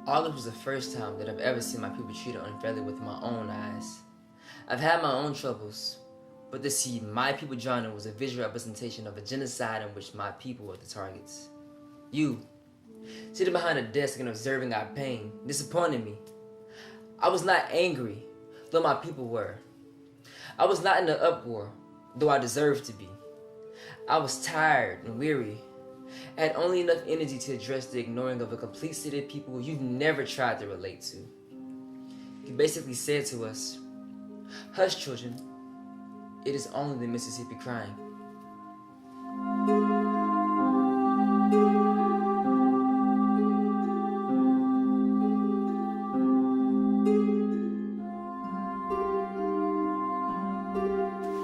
All this was the first time that I've ever seen my people treated unfairly with my own eyes. I've had my own troubles, but to see my people drowning was a visual representation of a genocide in which my people were the targets. You, sitting behind a desk and observing our pain, disappointed me. I was not angry, though my people were. I was not in an uproar, though I deserved to be. I was tired and weary. I had only enough energy to address the ignoring of a complete city of people you've never tried to relate to. He basically said to us, "Hush, children. It is only the Mississippi crying."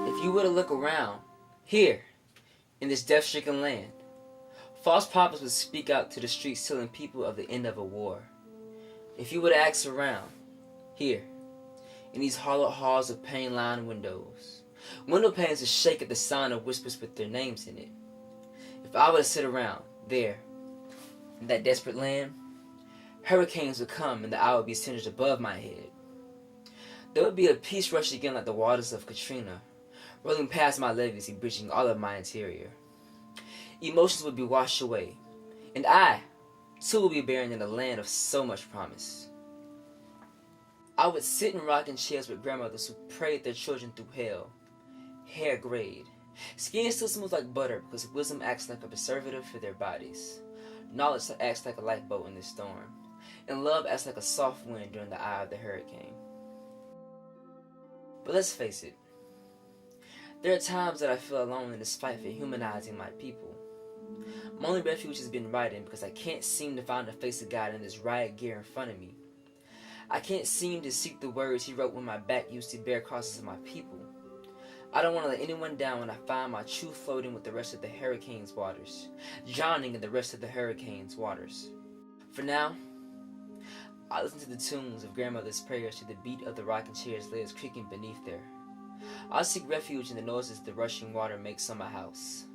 If you were to look around, here, in this death-stricken land, false prophets would speak out to the streets telling people of the end of a war. If you were to ask around, here, in these hollowed halls of pane-lined windows, window panes would shake at the sound of whispers with their names in it. If I were to sit around, there, in that desperate land, hurricanes would come and the eye would be centered above my head. There would be a peace rush again like the waters of Katrina, rolling past my levees and breaching all of my interior. Emotions would be washed away, and I, too, would be buried in a land of so much promise. I would sit in rocking chairs with grandmothers who prayed their children through hell, hair grayed, skin still smooth like butter because wisdom acts like a preservative for their bodies, knowledge acts like a lifeboat in the storm, and love acts like a soft wind during the eye of the hurricane. But let's face it, there are times that I feel alone in this fight for humanizing my people. My only refuge has been writing because I can't seem to find the face of God in this riot gear in front of me. I can't seem to seek the words he wrote when my back used to bear crosses of my people. I don't want to let anyone down when I find my truth floating with the rest of the hurricane's waters, drowning in the rest of the hurricane's waters. For now, I listen to the tunes of grandmother's prayers to the beat of the rocking chairs legs creaking beneath there. I'll seek refuge in the noises the rushing water makes on my house.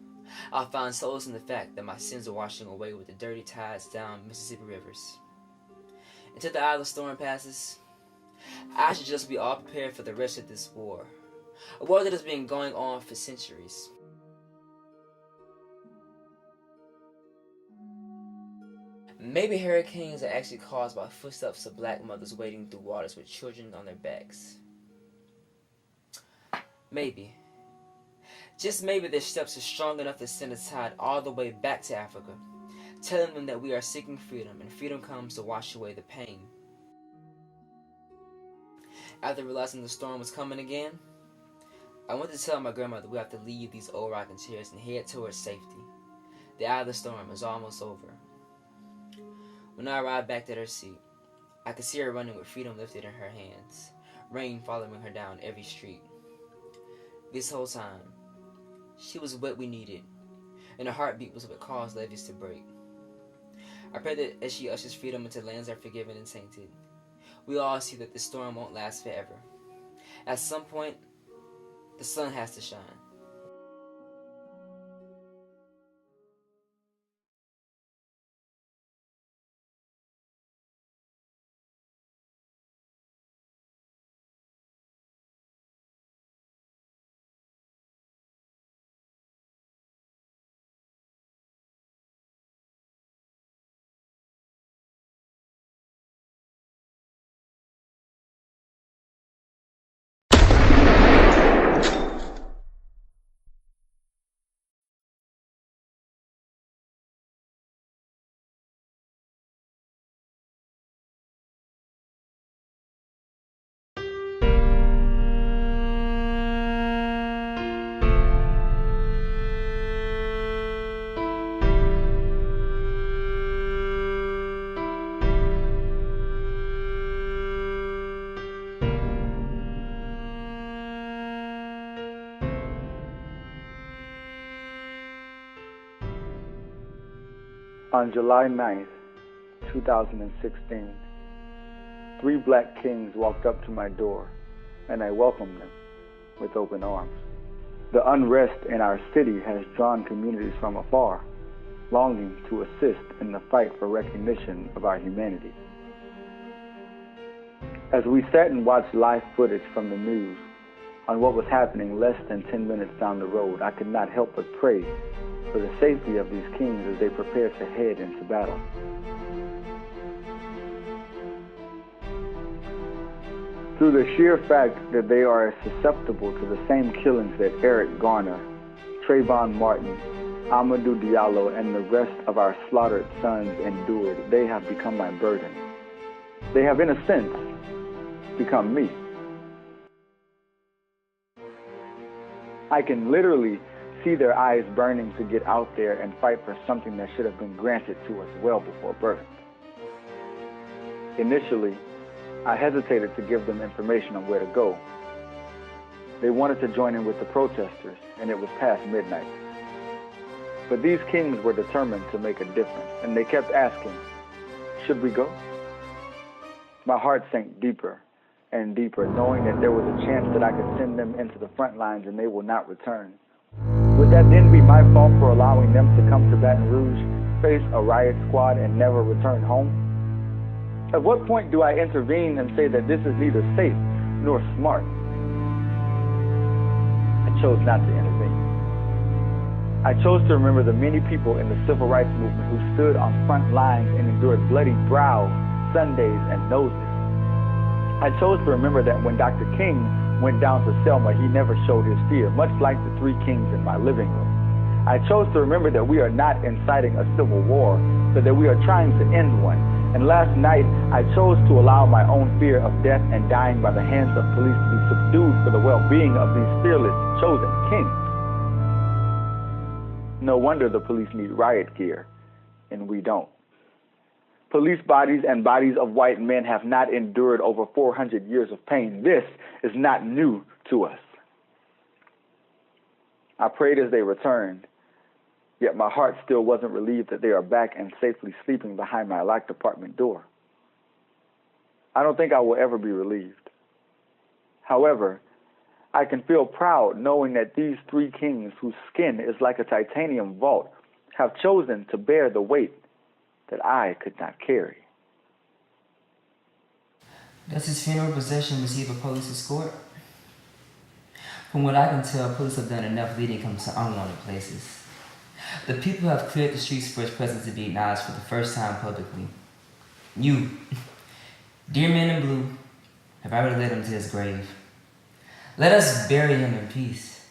I'll find solace in the fact that my sins are washing away with the dirty tides down Mississippi rivers. Until the eye of the storm passes, I should just be all prepared for the rest of this war. A war that has been going on for centuries. Maybe hurricanes are actually caused by footsteps of black mothers wading through waters with children on their backs. Maybe. Just maybe their steps are strong enough to send a tide all the way back to Africa, telling them that we are seeking freedom, and freedom comes to wash away the pain. After realizing the storm was coming again, I went to tell my grandmother we have to leave these old rocking chairs and head towards safety. The eye of the storm is almost over. When I arrived back at her seat, I could see her running with freedom lifted in her hands, rain following her down every street. This whole time, she was what we needed, and her heartbeat was what caused levees to break. I pray that as she ushers freedom into lands that are forgiven and tainted, we all see that this storm won't last forever. At some point, the sun has to shine. On July 9th, 2016, 3 black kings walked up to my door, and I welcomed them with open arms. The unrest in our city has drawn communities from afar, longing to assist in the fight for recognition of our humanity. As we sat and watched live footage from the news on what was happening less than 10 minutes down the road, I could not help but pray for the safety of these kings as they prepared to head into battle. Through the sheer fact that they are susceptible to the same killings that Eric Garner, Trayvon Martin, Amadou Diallo, and the rest of our slaughtered sons endured, they have become my burden. They have, in a sense, become me. I can literally see their eyes burning to get out there and fight for something that should have been granted to us well before birth. Initially, I hesitated to give them information on where to go. They wanted to join in with the protesters, and it was past midnight. But these kings were determined to make a difference, and they kept asking, should we go? My heart sank deeper and deeper, knowing that there was a chance that I could send them into the front lines and they will not return. Would that then be my fault for allowing them to come to Baton Rouge, face a riot squad, and never return home? At what point do I intervene and say that this is neither safe nor smart? I chose not to intervene. I chose to remember the many people in the civil rights movement who stood on front lines and endured bloody brows, Sundays, and noses. I chose to remember that when Dr. King went down to Selma, he never showed his fear, much like the three kings in my living room. I chose to remember that we are not inciting a civil war, but that we are trying to end one. And last night, I chose to allow my own fear of death and dying by the hands of police to be subdued for the well-being of these fearless, chosen kings. No wonder the police need riot gear, and we don't. Police bodies and bodies of white men have not endured over 400 years of pain. This is not new to us. I prayed as they returned, yet my heart still wasn't relieved that they are back and safely sleeping behind my locked apartment door. I don't think I will ever be relieved. However, I can feel proud knowing that these three kings, whose skin is like a titanium vault, have chosen to bear the weight that I could not carry. Does his funeral procession receive a police escort? From what I can tell, police have done enough leading him to unwanted places. The people have cleared the streets for his presence to be acknowledged for the first time publicly. You, dear men in blue, have already led him to his grave. Let us bury him in peace.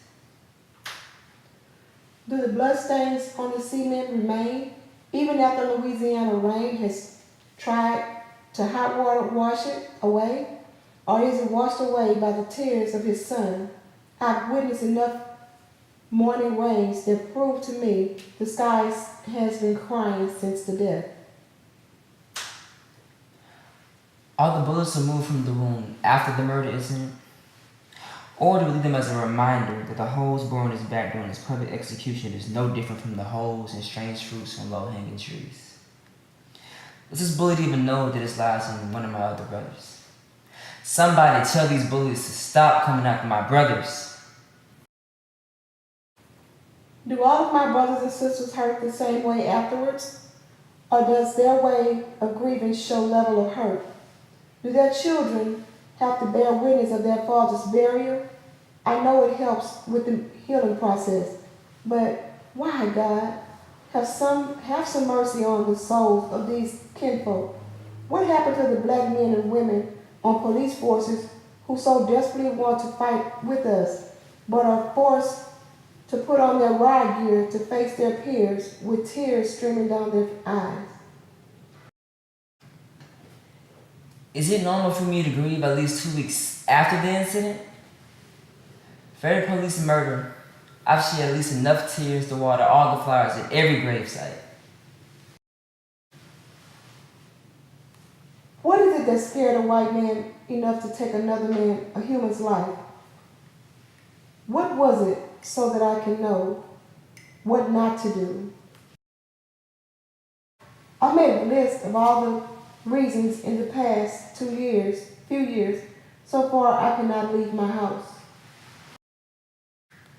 Do the bloodstains on the cement remain, even after Louisiana rain has tried to hot water wash it away? Or is it washed away by the tears of his son? I've witnessed enough morning rains that prove to me the skies has been crying since the death. Are the bullets removed from the wound after the murder incident? Or do we leave them as a reminder that the holes bored in his back during his public execution is no different from the holes in strange fruits from low-hanging trees? Does this bullet even know that it lies on one of my other brothers? Somebody tell these bullets to stop coming after my brothers. Do all of my brothers and sisters hurt the same way afterwards? Or does their way of grieving show level of hurt? Do their children have to bear witness of their father's burial? I know it helps with the healing process, but why, God? Have some mercy on the souls of these kinfolk. What happened to the black men and women on police forces who so desperately want to fight with us, but are forced to put on their riot gear to face their peers with tears streaming down their eyes? Is it normal for me to grieve at least 2 weeks after the incident? For every police murder, I've shed at least enough tears to water all the flowers at every gravesite. What is it that scared a white man enough to take another man, a human's life? What was it so that I can know what not to do? I made a list of all the reasons in the past few years, so far I cannot leave my house.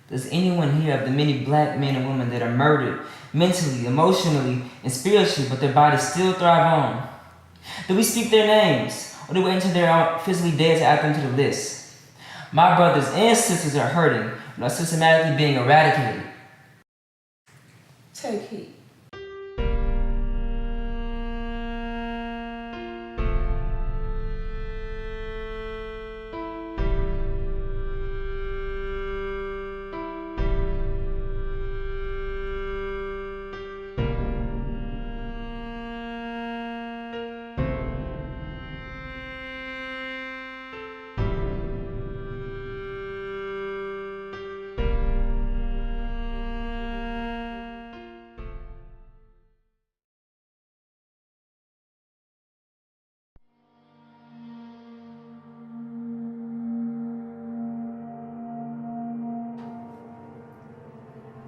Does anyone hear of the many black men and women that are murdered mentally, emotionally, and spiritually, but their bodies still thrive on? Do we speak their names? or they wait until they are physically dead to add them to the list. My brothers and sisters are hurting and are systematically being eradicated. Take heed.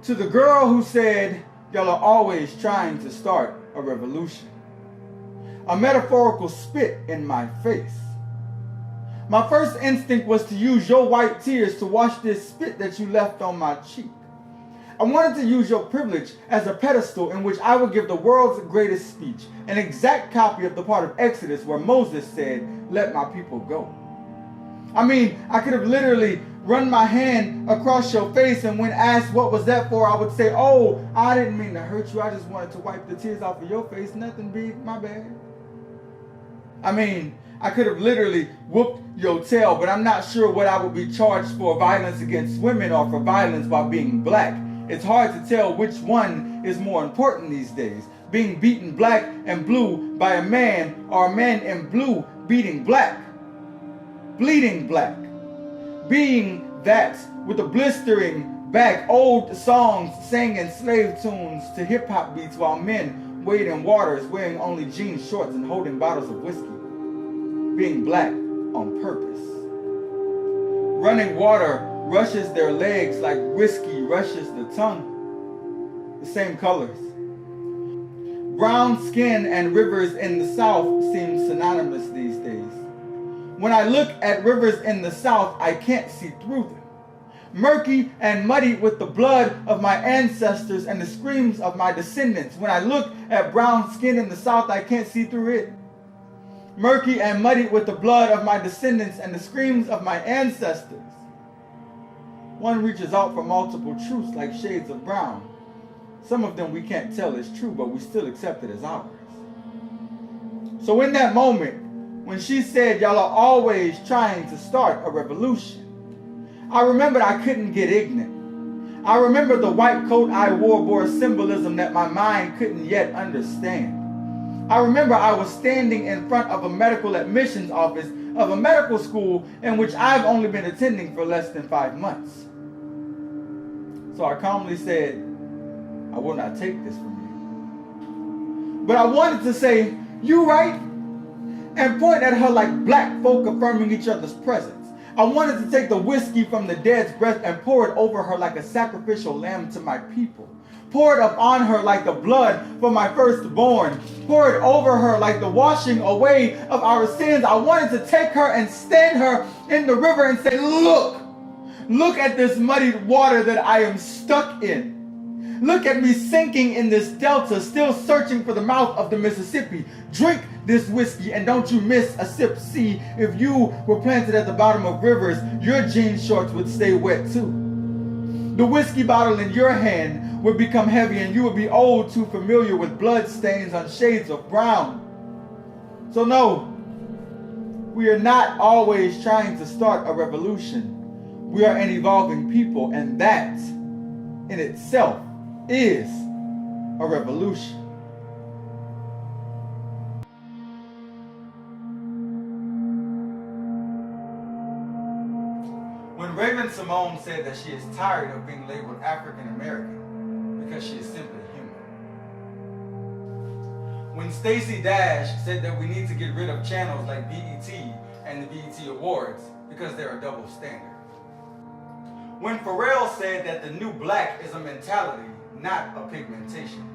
To the girl who said, y'all are always trying to start a revolution. A metaphorical spit in my face. My first instinct was to use your white tears to wash this spit that you left on my cheek. I wanted to use your privilege as a pedestal in which I would give the world's greatest speech, an exact copy of the part of Exodus where Moses said, let my people go. I mean, I could have literally run my hand across your face, and when asked what was that for, I would say, oh, I didn't mean to hurt you. I just wanted to wipe the tears off of your face. Nothing big, my bad. I mean, I could have literally whooped your tail, but I'm not sure what I would be charged for: violence against women or for violence while being black. It's hard to tell which one is more important these days. Being beaten black and blue by a man, or a man in blue beating black. Bleeding black. Being that with a blistering back, old songs sang in slave tunes to hip-hop beats while men wade in waters wearing only jean shorts and holding bottles of whiskey. Being black on purpose. Running water rushes their legs like whiskey rushes the tongue. The same colors. Brown skin and rivers in the South seem synonymous these days. When I look at rivers in the South, I can't see through them. Murky and muddy with the blood of my ancestors and the screams of my descendants. When I look at brown skin in the South, I can't see through it. Murky and muddy with the blood of my descendants and the screams of my ancestors. One reaches out for multiple truths like shades of brown. Some of them we can't tell is true, but we still accept it as ours. So in that moment, when she said, y'all are always trying to start a revolution, I remembered I couldn't get ignorant. I remember the white coat I wore bore symbolism that my mind couldn't yet understand. I remember I was standing in front of a medical admissions office of a medical school in which I've only been attending for less than 5 months. So I calmly said, I will not take this from you. But I wanted to say, you right? And point at her like black folk affirming each other's presence. I wanted to take the whiskey from the dead's breath and pour it over her like a sacrificial lamb to my people. Pour it upon her like the blood for my firstborn. Pour it over her like the washing away of our sins. I wanted to take her and stand her in the river and say, look at this muddied water that I am stuck in. Look at me sinking in this delta, still searching for the mouth of the Mississippi. Drink this whiskey and don't you miss a sip. See, if you were planted at the bottom of rivers, your jean shorts would stay wet too. The whiskey bottle in your hand would become heavy and you would be old, too familiar with blood stains on shades of brown. So no, we are not always trying to start a revolution. We are an evolving people, and that in itself is a revolution. When Raven Simone said that she is tired of being labeled African American because she is simply human. When Stacey Dash said that we need to get rid of channels like BET and the BET Awards because they're a double standard. When Pharrell said that the new black is a mentality, not a pigmentation.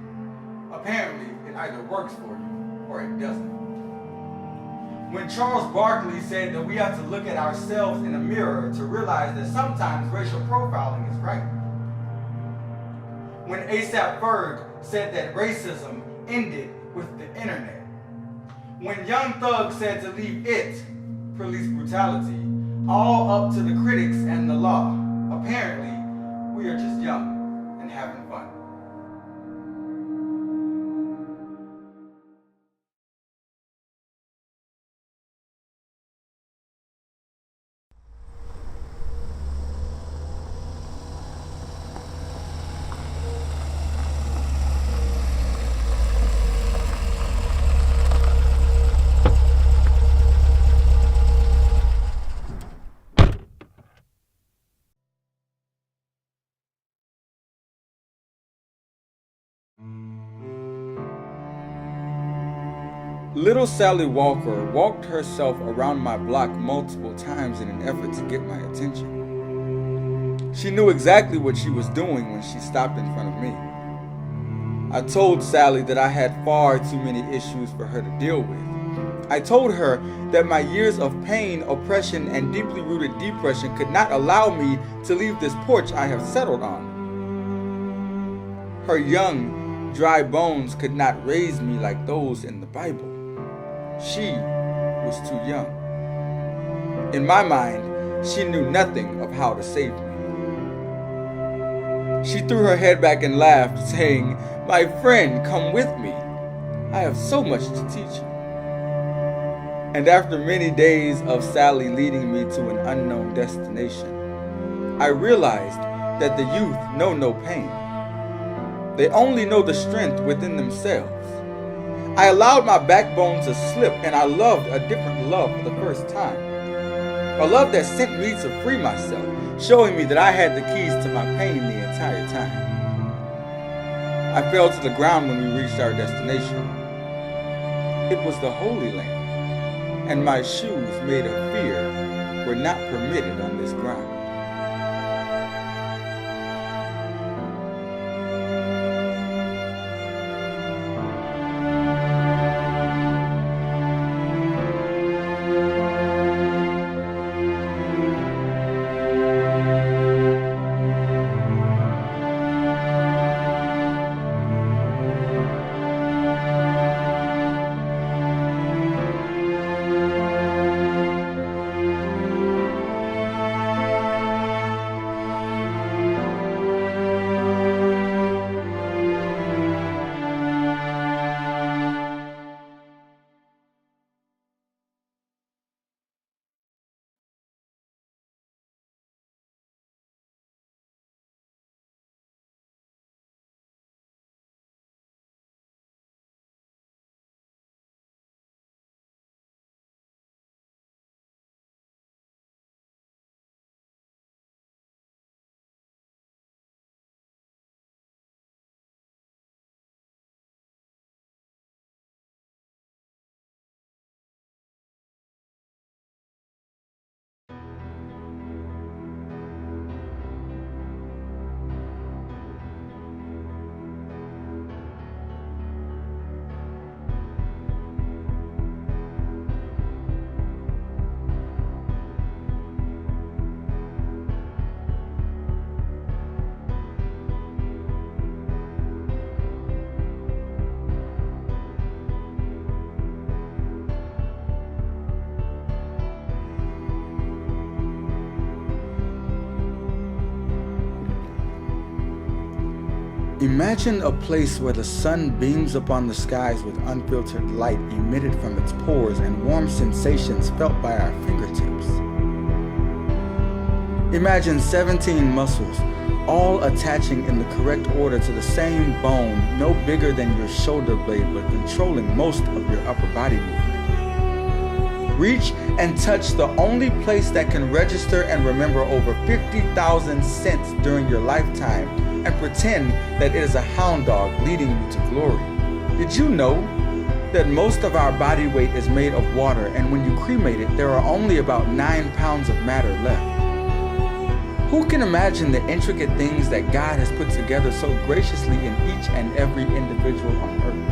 Apparently, it either works for you or it doesn't. When Charles Barkley said that we have to look at ourselves in a mirror to realize that sometimes racial profiling is right. When A$AP Ferg said that racism ended with the internet. When Young Thug said to leave it, police brutality, all up to the critics and the law. Apparently, we are just young and having fun. Little Sally Walker walked herself around my block multiple times in an effort to get my attention. She knew exactly what she was doing when she stopped in front of me. I told Sally that I had far too many issues for her to deal with. I told her that my years of pain, oppression, and deeply rooted depression could not allow me to leave this porch I have settled on. Her young, dry bones could not raise me like those in the Bible. She was too young. In my mind, she knew nothing of how to save me. She threw her head back and laughed, saying, "My friend, come with me. I have so much to teach you." And after many days of Sally leading me to an unknown destination, I realized that the youth know no pain. They only know the strength within themselves. I allowed my backbone to slip, and I loved a different love for the first time. A love that sent me to free myself, showing me that I had the keys to my pain the entire time. I fell to the ground when we reached our destination. It was the Holy Land, and my shoes made of fear were not permitted on this ground. Imagine a place where the sun beams upon the skies with unfiltered light emitted from its pores and warm sensations felt by our fingertips. Imagine 17 muscles, all attaching in the correct order to the same bone, no bigger than your shoulder blade, but controlling most of your upper body movement. Reach and touch the only place that can register and remember over 50,000 scents during your lifetime, and pretend that it is a hound dog leading you to glory. Did you know that most of our body weight is made of water, and when you cremate it, there are only about 9 pounds of matter left? Who can imagine the intricate things that God has put together so graciously in each and every individual on earth?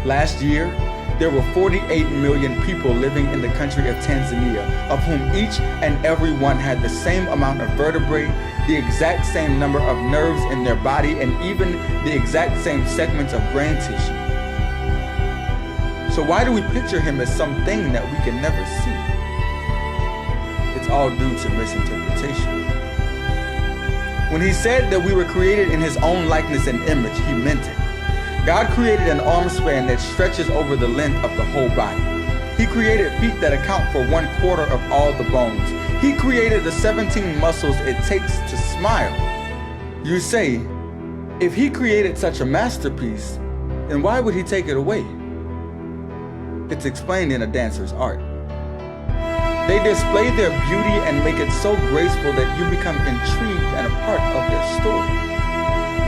Last year, there were 48 million people living in the country of Tanzania, of whom each and every one had the same amount of vertebrae, the exact same number of nerves in their body, and even the exact same segments of brain tissue. So why do we picture him as something that we can never see? It's all due to misinterpretation. When he said that we were created in his own likeness and image, he meant it. God created an arm span that stretches over the length of the whole body. He created feet that account for 1/4 of all the bones. He created the 17 muscles it takes to smile. You say, if he created such a masterpiece, then why would he take it away? It's explained in a dancer's art. They display their beauty and make it so graceful that you become intrigued and a part of their story.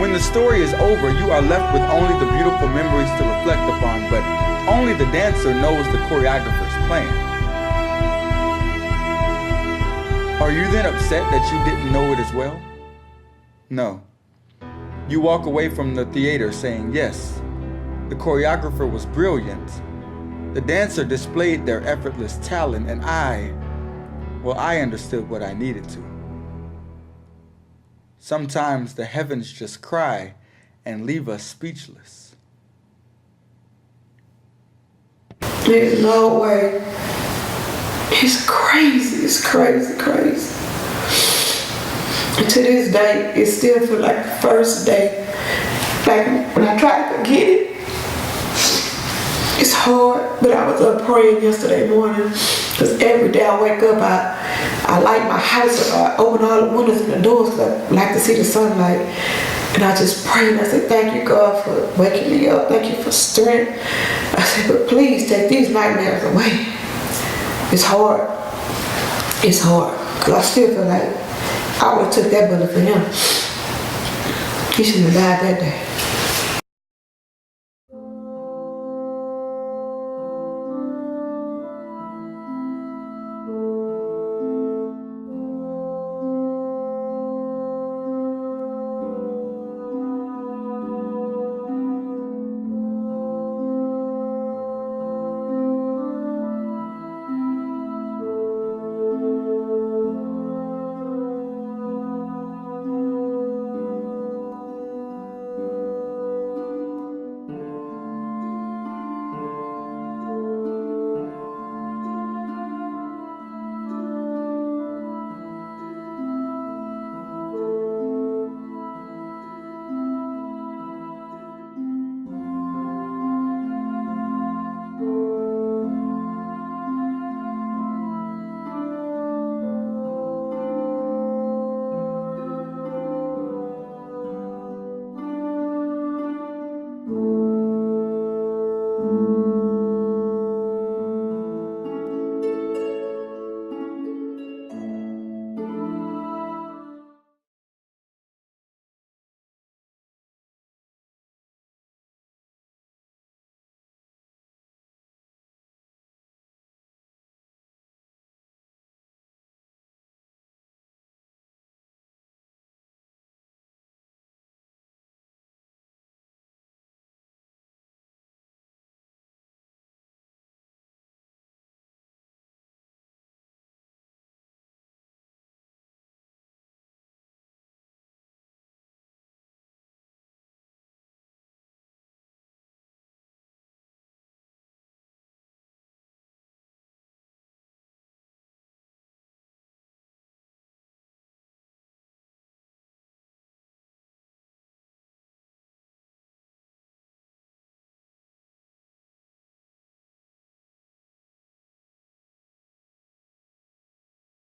When the story is over, you are left with only the beautiful memories to reflect upon, but only the dancer knows the choreographer's plan. Are you then upset that you didn't know it as well? No. You walk away from the theater saying, yes, the choreographer was brilliant. The dancer displayed their effortless talent, and I understood what I needed to. Sometimes the heavens just cry and leave us speechless. There's no way. It's crazy. It's crazy. And to this day, it still feels like the first day. Like when I try to forget it, it's hard. But I was up praying yesterday morning because every day I wake up, I light my house up. I open all the windows and the doors because I like to see the sunlight. And I just pray and I say, thank you, God, for waking me up. Thank you for strength. I said, but please take these nightmares away. It's hard. It's hard. Because I still feel like I would have took that bullet for him. He shouldn't have died that day.